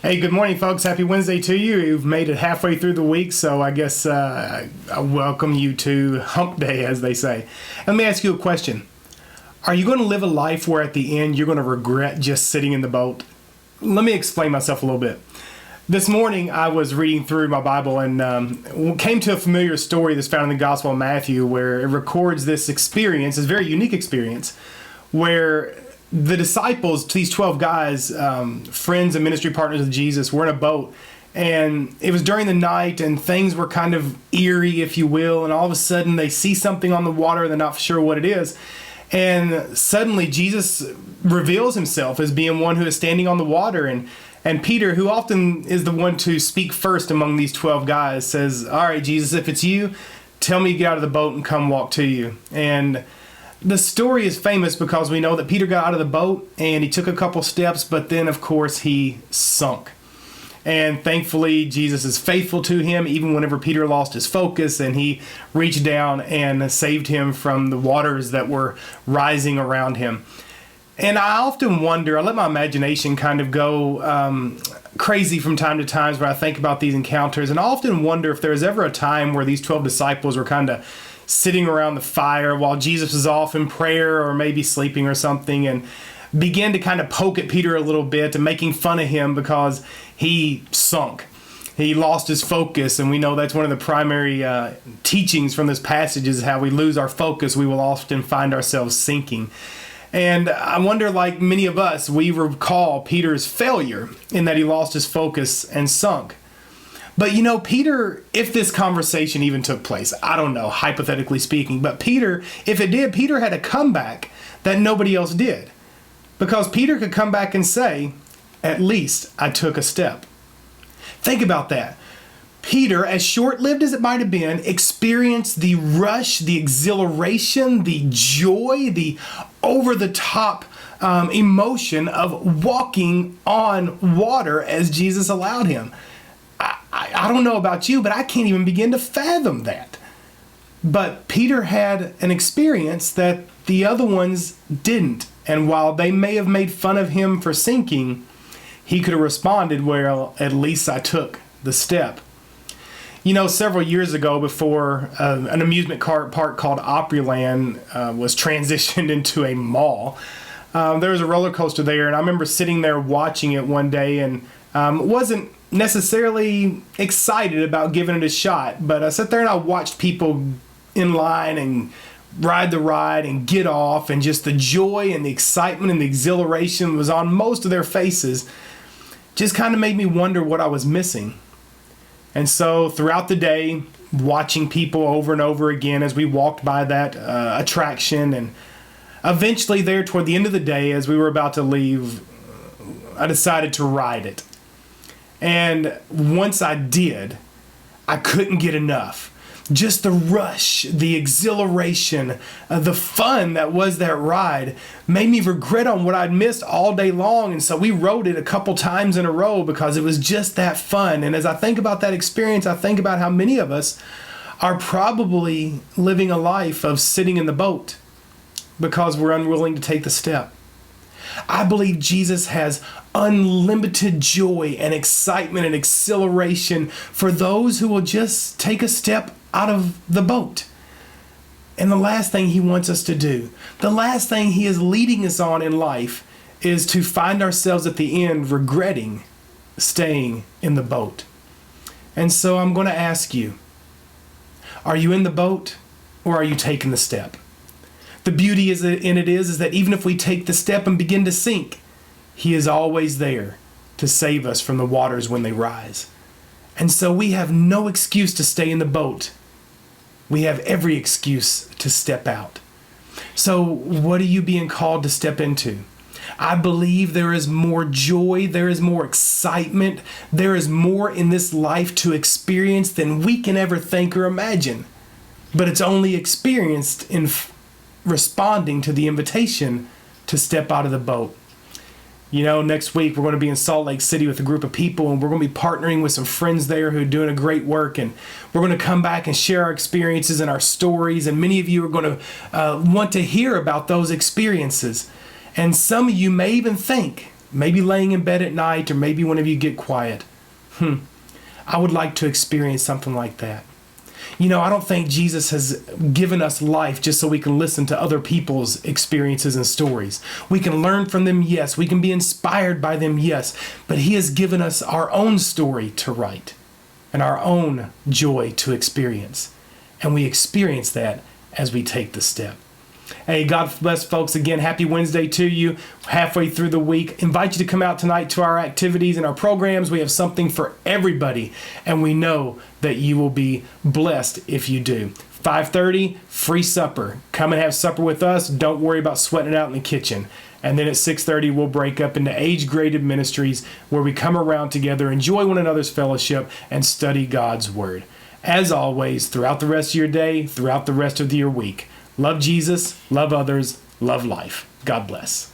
Hey, good morning, folks. Happy Wednesday to you. You've made it halfway through the week, so I guess I welcome you to Hump Day, as they say. Let me ask you a question. Are you going to live a life where at the end you're going to regret just sitting in the boat? Let me explain myself a little bit. This morning I was reading through my Bible and came to a familiar story that's found in the Gospel of Matthew, where it records this experience, this very unique experience, where the disciples, these 12 guys, friends and ministry partners of Jesus, were in a boat. And it was during the night and things were kind of eerie, if you will. And all of a sudden they see something on the water. They're not sure what it is. And suddenly Jesus reveals himself as being one who is standing on the water. And Peter, who often is the one to speak first among these 12 guys, says, "All right, Jesus, if it's you, tell me to get out of the boat and come walk to you." And the story is famous because we know that Peter got out of the boat and he took a couple steps, but then, of course, he sunk. And thankfully, Jesus is faithful to him, even whenever Peter lost his focus, and he reached down and saved him from the waters that were rising around him. And I often wonder, I let my imagination kind of go crazy from time to time when I think about these encounters, and I often wonder if there was ever a time where these 12 disciples were kind of sitting around the fire while Jesus was off in prayer or maybe sleeping or something, and began to kind of poke at Peter a little bit and making fun of him because he sunk. He lost his focus, and we know that's one of the primary teachings from this passage is how we lose our focus, we will often find ourselves sinking. And I wonder, like many of us, we recall Peter's failure in that he lost his focus and sunk. But you know, Peter, if this conversation even took place, I don't know, hypothetically speaking, but Peter, if it did, Peter had a comeback that nobody else did. Because Peter could come back and say, "At least I took a step." Think about that. Peter, as short-lived as it might have been, experienced the rush, the exhilaration, the joy, the over-the-top emotion of walking on water as Jesus allowed him. I don't know about you, but I can't even begin to fathom that. But Peter had an experience that the other ones didn't. And while they may have made fun of him for sinking, he could have responded, "Well, at least I took the step." You know, several years ago, before an amusement park called Opryland was transitioned into a mall, there was a roller coaster there, and I remember sitting there watching it one day and wasn't necessarily excited about giving it a shot, but I sat there and I watched people in line and ride the ride and get off, and just the joy and the excitement and the exhilaration was on most of their faces. Just kind of made me wonder what I was missing. And so throughout the day, watching people over and over again as we walked by that attraction, and eventually there toward the end of the day, as we were about to leave, I decided to ride it. And once I did, I couldn't get enough. Just the rush, the exhilaration, the fun that was that ride made me regret on what I'd missed all day long. And so we rode it a couple times in a row because it was just that fun. And as I think about that experience, I think about how many of us are probably living a life of sitting in the boat because we're unwilling to take the step. I believe Jesus has unlimited joy and excitement and exhilaration for those who will just take a step out of the boat. And the last thing he wants us to do, the last thing he is leading us on in life, is to find ourselves at the end regretting staying in the boat. And so I'm going to ask you, are you in the boat or are you taking the step? The beauty is that even if we take the step and begin to sink, he is always there to save us from the waters when they rise. And so we have no excuse to stay in the boat. We have every excuse to step out. So what are you being called to step into? I believe there is more joy, there is more excitement, there is more in this life to experience than we can ever think or imagine. But it's only experienced in responding to the invitation to step out of the boat. You know, next week we're going to be in Salt Lake City with a group of people, and we're going to be partnering with some friends there who are doing a great work, and we're going to come back and share our experiences and our stories, and many of you are going to want to hear about those experiences. And some of you may even think maybe laying in bed at night, or maybe whenever you get quiet. I would like to experience something like that. You know, I don't think Jesus has given us life just so we can listen to other people's experiences and stories. We can learn from them, yes. We can be inspired by them, yes. But he has given us our own story to write and our own joy to experience. And we experience that as we take the step. Hey, God bless, folks. Again, happy Wednesday to you. Halfway through the week. Invite you to come out tonight to our activities and our programs. We have something for everybody, and we know that you will be blessed if you do. 5:30, free supper. Come and have supper with us. Don't worry about sweating it out in the kitchen. And then at 6:30, we'll break up into age-graded ministries where we come around together, enjoy one another's fellowship, and study God's Word. As always, throughout the rest of your day, throughout the rest of your week, love Jesus, love others, love life. God bless.